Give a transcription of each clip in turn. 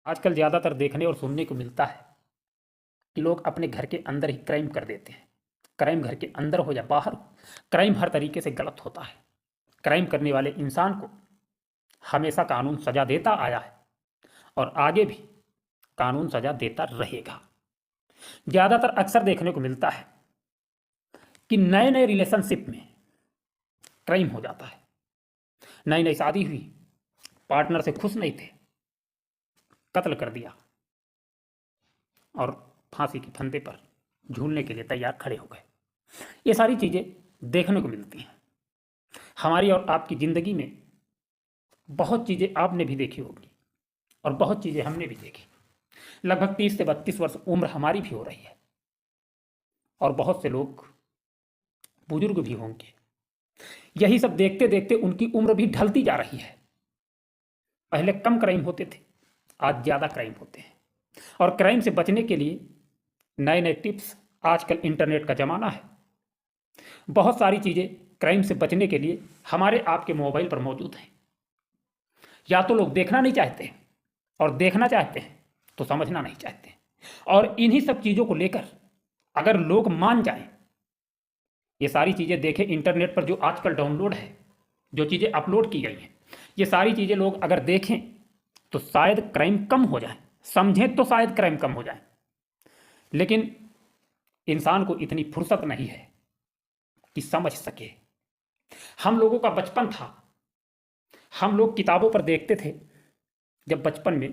आजकल ज़्यादातर देखने और सुनने को मिलता है कि लोग अपने घर के अंदर ही क्राइम कर देते हैं। क्राइम घर के अंदर हो या बाहर हो, क्राइम हर तरीके से गलत होता है। क्राइम करने वाले इंसान को हमेशा कानून सजा देता आया है और आगे भी कानून सजा देता रहेगा। ज़्यादातर अक्सर देखने को मिलता है कि नए नए रिलेशनशिप में क्राइम हो जाता है। नई नई शादी हुई, पार्टनर से खुश नहीं थे, कत्ल कर दिया और फांसी के फंदे पर झूलने के लिए तैयार खड़े हो गए। ये सारी चीज़ें देखने को मिलती हैं। हमारी और आपकी ज़िंदगी में बहुत चीज़ें आपने भी देखी होगी और बहुत चीज़ें हमने भी देखी। लगभग 30 से 32 वर्ष उम्र हमारी भी हो रही है और बहुत से लोग बुजुर्ग भी होंगे। यही सब देखते देखते उनकी उम्र भी ढलती जा रही है। पहले कम क्राइम होते थे, आज ज़्यादा क्राइम होते हैं और क्राइम से बचने के लिए नए नए टिप्स, आजकल इंटरनेट का ज़माना है। बहुत सारी चीज़ें क्राइम से बचने के लिए हमारे आपके मोबाइल पर मौजूद हैं। या तो लोग देखना नहीं चाहते और देखना चाहते हैं तो समझना नहीं चाहते। और इन्हीं सब चीज़ों को लेकर अगर लोग मान जाएं, ये सारी चीज़ें देखें, इंटरनेट पर जो आजकल डाउनलोड है, जो चीज़ें अपलोड की गई हैं, ये सारी चीज़ें लोग अगर देखें तो शायद क्राइम कम हो जाए, समझें तो शायद क्राइम कम हो जाए। लेकिन इंसान को इतनी फुर्सत नहीं है कि समझ सके। हम लोगों का बचपन था, हम लोग किताबों पर देखते थे। जब बचपन में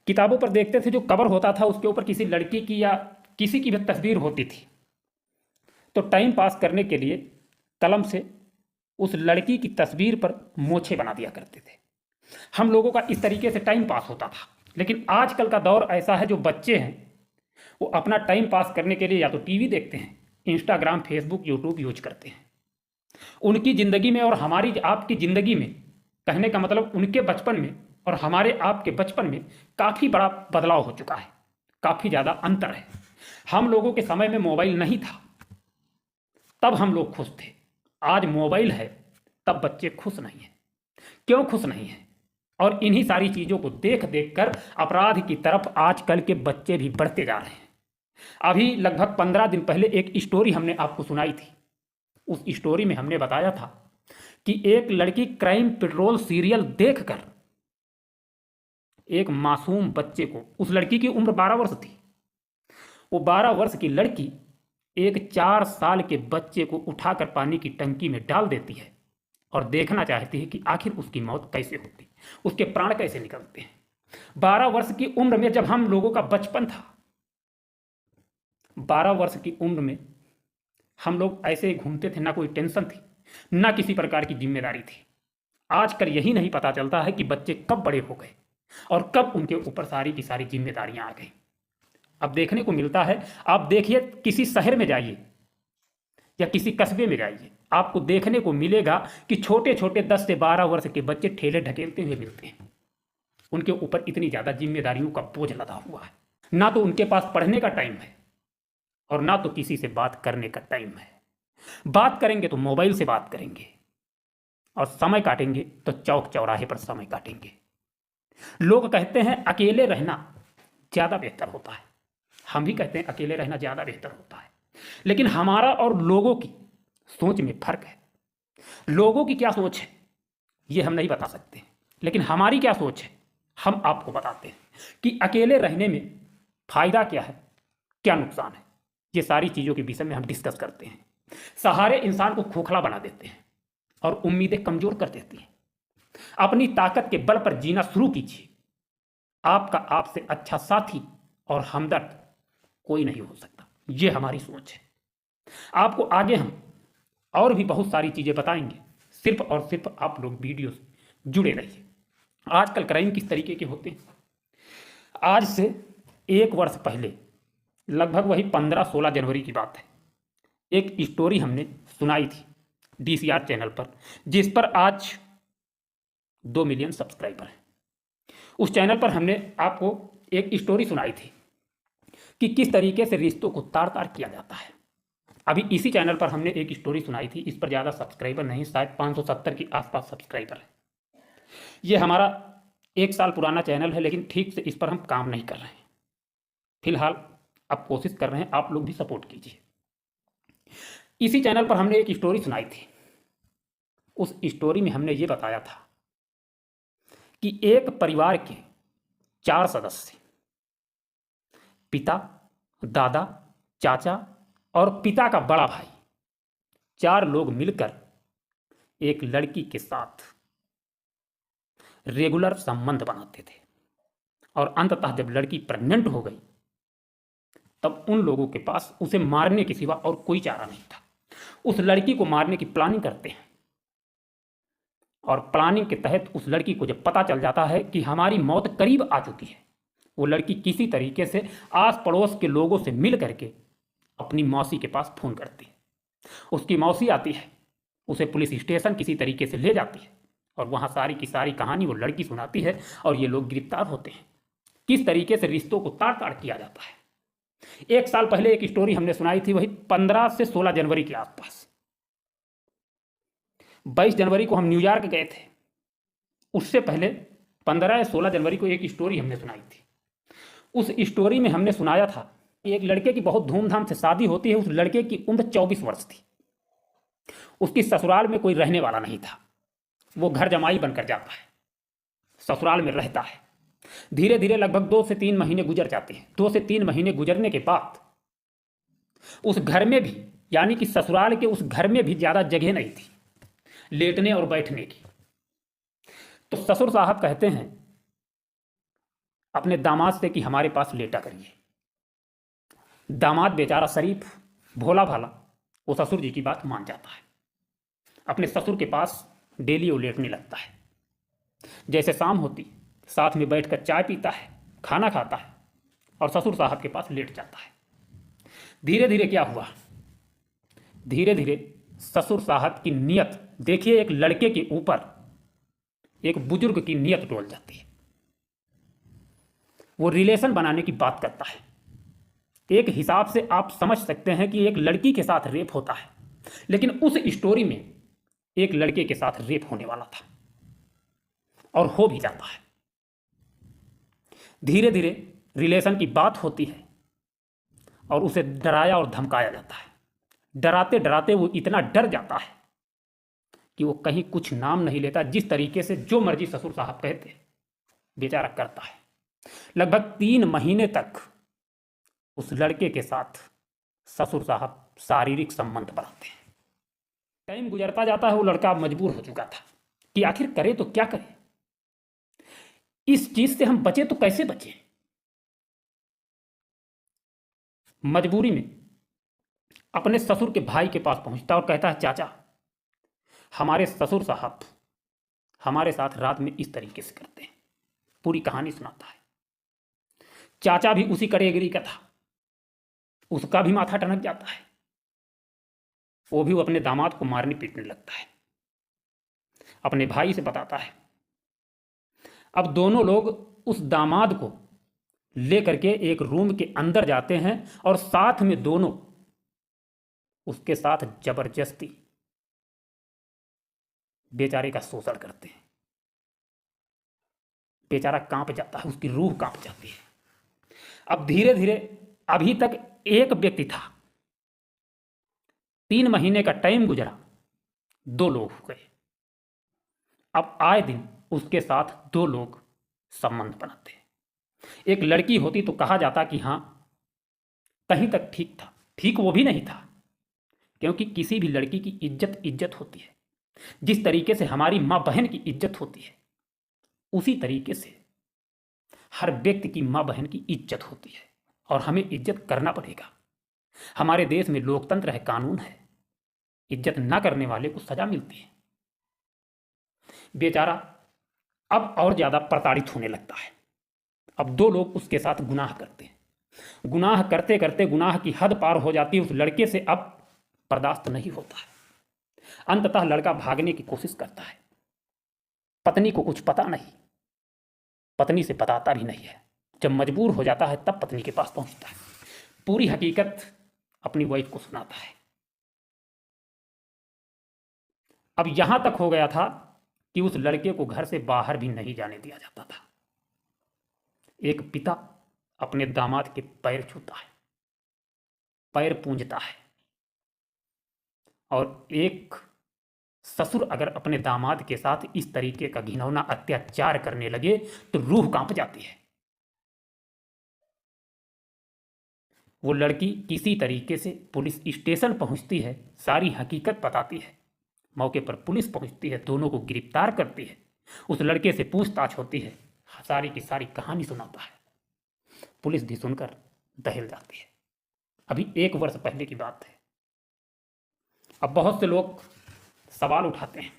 किताबों पर देखते थे, जो कवर होता था उसके ऊपर किसी लड़की की या किसी की भी तस्वीर होती थी, तो टाइम पास करने के लिए कलम से उस लड़की की तस्वीर पर मोछे बना दिया करते थे। हम लोगों का इस तरीके से टाइम पास होता था। लेकिन आजकल का दौर ऐसा है, जो बच्चे हैं वो अपना टाइम पास करने के लिए या तो टीवी देखते हैं, इंस्टाग्राम, फेसबुक, यूट्यूब यूज करते हैं। उनकी ज़िंदगी में और हमारी आपकी ज़िंदगी में, कहने का मतलब उनके बचपन में और हमारे आपके बचपन में काफ़ी बड़ा बदलाव हो चुका है, काफ़ी ज़्यादा अंतर है। हम लोगों के समय में मोबाइल नहीं था, तब हम लोग खुश थे। आज मोबाइल है, तब बच्चे खुश नहीं हैं। क्यों खुश नहीं हैं? और इन्हीं सारी चीज़ों को देख देख कर अपराध की तरफ आजकल के बच्चे भी बढ़ते जा रहे हैं। अभी लगभग 15 दिन पहले एक स्टोरी हमने आपको सुनाई थी। उस स्टोरी में हमने बताया था कि एक लड़की क्राइम पेट्रोल सीरियल देखकर एक मासूम बच्चे को, उस लड़की की उम्र 12 वर्ष थी, वो 12 वर्ष की लड़की एक 4 साल के बच्चे को उठाकर पानी की टंकी में डाल देती है और देखना चाहती है कि आखिर उसकी मौत कैसे होती, उसके प्राण कैसे निकलते हैं। 12 वर्ष की उम्र में जब हम लोगों का बचपन था, 12 वर्ष की उम्र में हम लोग ऐसे ही घूमते थे, ना कोई टेंशन थी, ना किसी प्रकार की जिम्मेदारी थी। आजकल यही नहीं पता चलता है कि बच्चे कब बड़े हो गए और कब उनके ऊपर सारी की सारी जिम्मेदारियां आ गई। अब देखने को मिलता है, आप देखिए किसी शहर में जाइए या किसी कस्बे में जाइए, आपको देखने को मिलेगा कि छोटे छोटे 10 से 12 वर्ष के बच्चे ठेले ढकेलते हुए मिलते हैं। उनके ऊपर इतनी ज़्यादा जिम्मेदारियों का बोझ लदा हुआ है। ना तो उनके पास पढ़ने का टाइम है और ना तो किसी से बात करने का टाइम है। बात करेंगे तो मोबाइल से बात करेंगे और समय काटेंगे तो चौक चौराहे पर समय काटेंगे। लोग कहते हैं अकेले रहना ज़्यादा बेहतर होता है। हम भी कहते हैं अकेले रहना ज़्यादा बेहतर होता है, लेकिन हमारा और लोगों की सोच में फर्क है। लोगों की क्या सोच है ये हम नहीं बता सकते, लेकिन हमारी क्या सोच है हम आपको बताते हैं कि अकेले रहने में फायदा क्या है, क्या नुकसान है। ये सारी चीज़ों के विषय में हम डिस्कस करते हैं। सहारे इंसान को खोखला बना देते हैं और उम्मीदें कमजोर कर देती हैं। अपनी ताकत के बल पर जीना शुरू कीजिए। आपका आपसे अच्छा साथी और हमदर्द कोई नहीं हो सकता। ये हमारी सोच है। आपको आगे हम और भी बहुत सारी चीज़ें बताएंगे, सिर्फ और सिर्फ आप लोग वीडियो से जुड़े रहिए। आजकल क्राइम किस तरीके के होते हैं, आज से 1 वर्ष पहले, लगभग वही 15-16 जनवरी की बात है, एक स्टोरी हमने सुनाई थी DCR चैनल पर, जिस पर आज 2 मिलियन सब्सक्राइबर हैं। उस चैनल पर हमने आपको एक स्टोरी सुनाई थी कि किस तरीके से रिश्तों को तार तार किया जाता है। अभी इसी चैनल पर हमने एक स्टोरी सुनाई थी, इस पर ज़्यादा सब्सक्राइबर नहीं, शायद 570 के आसपास सब्सक्राइबर है। ये हमारा 1 साल पुराना चैनल है, लेकिन ठीक से इस पर हम काम नहीं कर रहे हैं। फिलहाल अब कोशिश कर रहे हैं, आप लोग भी सपोर्ट कीजिए। इसी चैनल पर हमने एक स्टोरी सुनाई थी। उस स्टोरी में हमने ये बताया था कि एक परिवार के 4 सदस्य, पिता, दादा, चाचा और पिता का बड़ा भाई, 4 लोग मिलकर एक लड़की के साथ रेगुलर संबंध बनाते थे। और अंततः जब लड़की प्रेग्नेंट हो गई, तब उन लोगों के पास उसे मारने के सिवा और कोई चारा नहीं था। उस लड़की को मारने की प्लानिंग करते हैं, और प्लानिंग के तहत उस लड़की को जब पता चल जाता है कि हमारी मौत करीब आ चुकी है, वो लड़की किसी तरीके से आस पड़ोस के लोगों से मिल करके अपनी मौसी के पास फोन करती है। उसकी मौसी आती है, उसे पुलिस स्टेशन किसी तरीके से ले जाती है, और वहाँ सारी की सारी कहानी वो लड़की सुनाती है, और ये लोग गिरफ्तार होते हैं। किस तरीके से रिश्तों को ताड़ ताड़ किया जाता है। 1 साल पहले एक स्टोरी हमने सुनाई थी, वही 15 से 16 जनवरी के आसपास। 22 जनवरी को हम न्यूयॉर्क गए थे। उससे पहले 15 या 16 जनवरी को एक स्टोरी हमने सुनाई थी। उस स्टोरी में हमने सुनाया था कि एक लड़के की बहुत धूमधाम से शादी होती है। उस लड़के की उम्र 24 वर्ष थी। उसकी ससुराल में कोई रहने वाला नहीं था। वो घर जमाई बनकर जाता है, ससुराल में रहता है। धीरे धीरे लगभग 2 से 3 महीने गुजर जाते हैं। 2 से 3 महीने गुजरने के बाद उस घर में भी, यानी कि ससुराल के उस घर में भी ज़्यादा जगह नहीं थी लेटने और बैठने की। तो ससुर साहब कहते हैं अपने दामाद से कि हमारे पास लेटा करिए। दामाद बेचारा शरीफ, भोला भाला, वो ससुर जी की बात मान जाता है। अपने ससुर के पास डेली वो लेटने लगता है। जैसे शाम होती, साथ में बैठकर चाय पीता है, खाना खाता है, और ससुर साहब के पास लेट जाता है। धीरे धीरे क्या हुआ, धीरे धीरे ससुर साहब की नीयत, देखिए एक लड़के के ऊपर एक बुजुर्ग की नीयत डोल जाती है। वो रिलेशन बनाने की बात करता है। एक हिसाब से आप समझ सकते हैं कि एक लड़की के साथ रेप होता है, लेकिन उस स्टोरी में एक लड़के के साथ रेप होने वाला था, और हो भी जाता है। धीरे धीरे रिलेशन की बात होती है, और उसे डराया और धमकाया जाता है। डराते डराते वो इतना डर जाता है कि वो कहीं कुछ नाम नहीं लेता। जिस तरीके से जो मर्जी ससुर साहब कहते बेचारा करता है। लगभग 3 महीने तक उस लड़के के साथ ससुर साहब शारीरिक संबंध बनाते हैं। टाइम गुजरता जाता है, वो लड़का मजबूर हो चुका था कि आखिर करे तो क्या करे, इस चीज से हम बचे तो कैसे बचे। मजबूरी में अपने ससुर के भाई के पास पहुंचता और कहता है, चाचा हमारे ससुर साहब हमारे साथ रात में इस तरीके से करते हैं। पूरी कहानी सुनाता है। चाचा भी उसी कैटेगरी का था, उसका भी माथा टनक जाता है। वो भी अपने दामाद को मारने पीटने लगता है, अपने भाई से बताता है। अब दोनों लोग उस दामाद को लेकर के एक रूम के अंदर जाते हैं, और साथ में दोनों उसके साथ जबरदस्ती बेचारे का शोषण करते हैं। बेचारा कांप जाता है, उसकी रूह कांप जाती है। अब धीरे धीरे, अभी तक एक व्यक्ति था, 3 महीने का टाइम गुजरा, 2 लोग हो गए। अब आए दिन उसके साथ 2 लोग संबंध बनाते हैं। एक लड़की होती तो कहा जाता कि हाँ कहीं तक ठीक था। ठीक वो भी नहीं था, क्योंकि किसी भी लड़की की इज्जत होती है। जिस तरीके से हमारी माँ बहन की इज्जत होती है, उसी तरीके से हर व्यक्ति की माँ बहन की इज्जत होती है, और हमें इज्जत करना पड़ेगा। हमारे देश में लोकतंत्र है, कानून है। इज्जत ना करने वाले को सजा मिलती है। बेचारा अब और ज्यादा प्रताड़ित होने लगता है। अब 2 लोग उसके साथ गुनाह करते हैं। गुनाह करते करते गुनाह की हद पार हो जाती है। उस लड़के से अब बर्दाश्त नहीं होता है। अंततः लड़का भागने की कोशिश करता है। पत्नी को कुछ पता नहीं, पत्नी से बताता भी नहीं है। जब मजबूर हो जाता है तब पत्नी के पास पहुंचता है, पूरी हकीकत अपनी वाइफ को सुनाता है। अब यहां तक हो गया था कि उस लड़के को घर से बाहर भी नहीं जाने दिया जाता था। एक पिता अपने दामाद के पैर छूता है, पैर पूंजता है, और एक ससुर अगर अपने दामाद के साथ इस तरीके का घिनौना अत्याचार करने लगे तो रूह कांप जाती है। वो लड़की किसी तरीके से पुलिस स्टेशन पहुंचती है, सारी हकीकत बताती है। मौके पर पुलिस पहुंचती है, दोनों को गिरफ्तार करती है, उस लड़के से पूछताछ होती है, सारी की सारी कहानी सुनाता है। पुलिस भी सुनकर दहल जाती है। अभी 1 वर्ष पहले की बात है। अब बहुत से लोग सवाल उठाते हैं,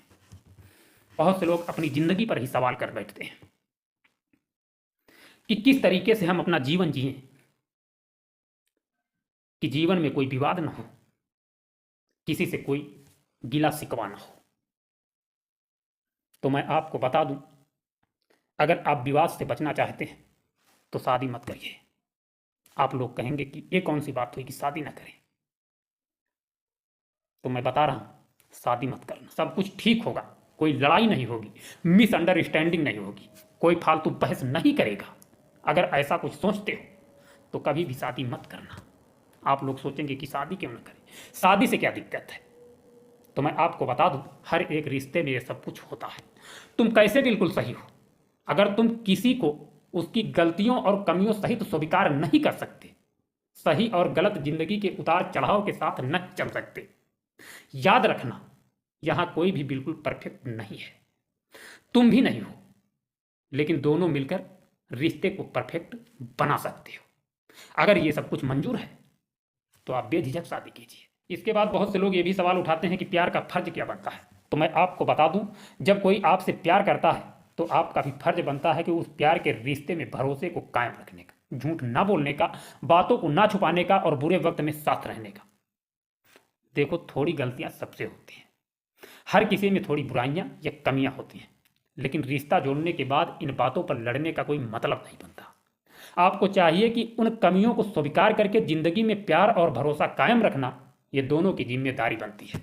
बहुत से लोग अपनी जिंदगी पर ही सवाल कर बैठते हैं कि किस तरीके से हम अपना जीवन जिए कि जीवन में कोई विवाद ना हो, किसी से कोई गिला शिकवा ना हो। तो मैं आपको बता दूं, अगर आप विवाद से बचना चाहते हैं तो शादी मत करिए। आप लोग कहेंगे कि ये कौन सी बात हुई कि शादी ना करें, तो मैं बता रहा हूं, शादी मत करना, सब कुछ ठीक होगा, कोई लड़ाई नहीं होगी, मिसअंडरस्टैंडिंग नहीं होगी, कोई फालतू बहस नहीं करेगा। अगर ऐसा कुछ सोचते हो तो कभी भी शादी मत करना। आप लोग सोचेंगे कि शादी क्यों ना करें, शादी से क्या दिक्कत है? तो मैं आपको बता दूं, हर एक रिश्ते में ये सब कुछ होता है। तुम कैसे बिल्कुल सही हो, अगर तुम किसी को उसकी गलतियों और कमियों सहित स्वीकार नहीं कर सकते, सही और गलत जिंदगी के उतार चढ़ाव के साथ न चल सकते, याद रखना यहां कोई भी बिल्कुल परफेक्ट नहीं है, तुम भी नहीं हो, लेकिन दोनों मिलकर रिश्ते को परफेक्ट बना सकते हो। अगर ये सब कुछ मंजूर है तो आप बेझिझक शादी कीजिए। इसके बाद बहुत से लोग ये भी सवाल उठाते हैं कि प्यार का फर्ज क्या बनता है। तो मैं आपको बता दूं, जब कोई आपसे प्यार करता है तो आपका भी फर्ज बनता है कि उस प्यार के रिश्ते में भरोसे को कायम रखने का, झूठ ना बोलने का, बातों को ना छुपाने का और बुरे वक्त में साथ रहने का। देखो, थोड़ी गलतियां सबसे होती हैं, हर किसी में थोड़ी बुराइयां या कमियां होती हैं, लेकिन रिश्ता जोड़ने के बाद इन बातों पर लड़ने का कोई मतलब नहीं बनता। आपको चाहिए कि उन कमियों को स्वीकार करके जिंदगी में प्यार और भरोसा कायम रखना, ये दोनों की जिम्मेदारी बनती है।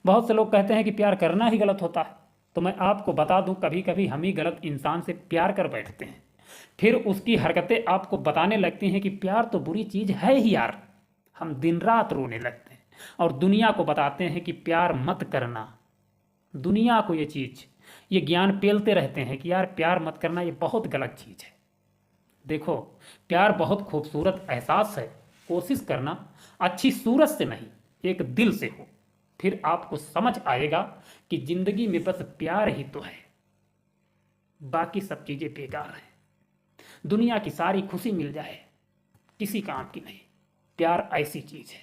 बहुत से लोग कहते हैं कि प्यार करना ही गलत होता है। तो मैं आपको बता दूं, कभी कभी हम ही गलत इंसान से प्यार कर बैठते हैं, फिर उसकी हरकतें आपको बताने लगती हैं कि प्यार तो बुरी चीज है ही यार। हम दिन रात रोने लगते हैं और दुनिया को बताते हैं कि प्यार मत करना। दुनिया को ये ज्ञान पेलते रहते हैं कि यार प्यार मत करना, ये बहुत गलत चीज है। देखो, प्यार बहुत खूबसूरत एहसास है, कोशिश करना अच्छी सूरत से नहीं, एक दिल से हो, फिर आपको समझ आएगा कि जिंदगी में बस प्यार ही तो है, बाकी सब चीजें बेकार हैं। दुनिया की सारी खुशी मिल जाए, किसी काम की नहीं। प्यार ऐसी चीज है,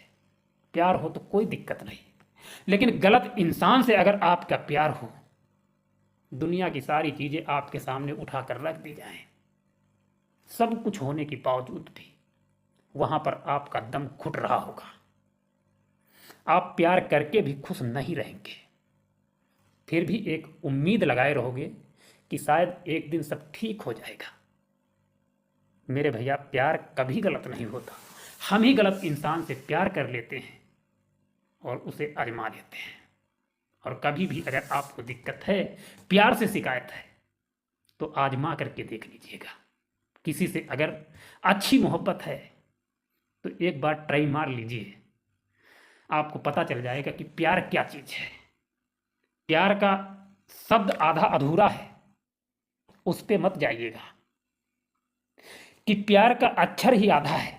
प्यार हो तो कोई दिक्कत नहीं, लेकिन गलत इंसान से अगर आपका प्यार हो, दुनिया की सारी चीजें आपके सामने उठाकर रख दी जाएं, सब कुछ होने के बावजूद भी वहां पर आपका दम घुट रहा होगा, आप प्यार करके भी खुश नहीं रहेंगे, फिर भी एक उम्मीद लगाए रहोगे कि शायद एक दिन सब ठीक हो जाएगा। मेरे भैया, प्यार कभी गलत नहीं होता, हम ही गलत इंसान से प्यार कर लेते हैं और उसे आजमा लेते हैं। और कभी भी अगर आपको दिक्कत है, प्यार से शिकायत है, तो आजमा करके देख लीजिएगा। किसी से अगर अच्छी मोहब्बत है तो एक बार ट्राई मार लीजिए, आपको पता चल जाएगा कि प्यार क्या चीज है। प्यार का शब्द आधा अधूरा है, उस पे मत जाइएगा कि प्यार का अक्षर ही आधा है,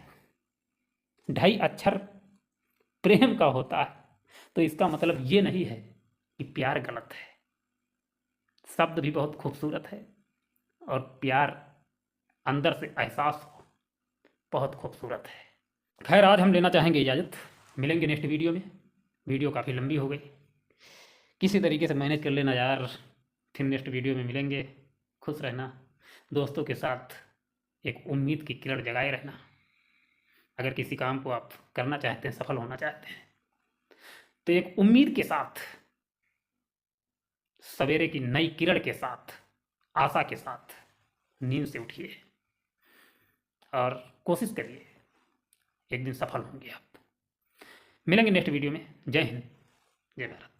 2.5 अक्षर प्रेम का होता है, तो इसका मतलब ये नहीं है कि प्यार गलत है। शब्द भी बहुत खूबसूरत है और प्यार अंदर से एहसास हो, बहुत खूबसूरत है। खैर, आज हम लेना चाहेंगे इजाज़त, मिलेंगे नेक्स्ट वीडियो में। वीडियो काफ़ी लंबी हो गई, किसी तरीके से मैनेज कर लेना यार, फिर नेक्स्ट वीडियो में मिलेंगे। खुश रहना, दोस्तों के साथ एक उम्मीद की किरण जगाए रहना। अगर किसी काम को आप करना चाहते हैं, सफल होना चाहते हैं, तो एक उम्मीद के साथ, सवेरे की नई किरण के साथ, आशा के साथ नींद से उठिए और कोशिश करिए, एक दिन सफल होंगे आप। मिलेंगे नेक्स्ट वीडियो में। जय हिंद, जय भारत।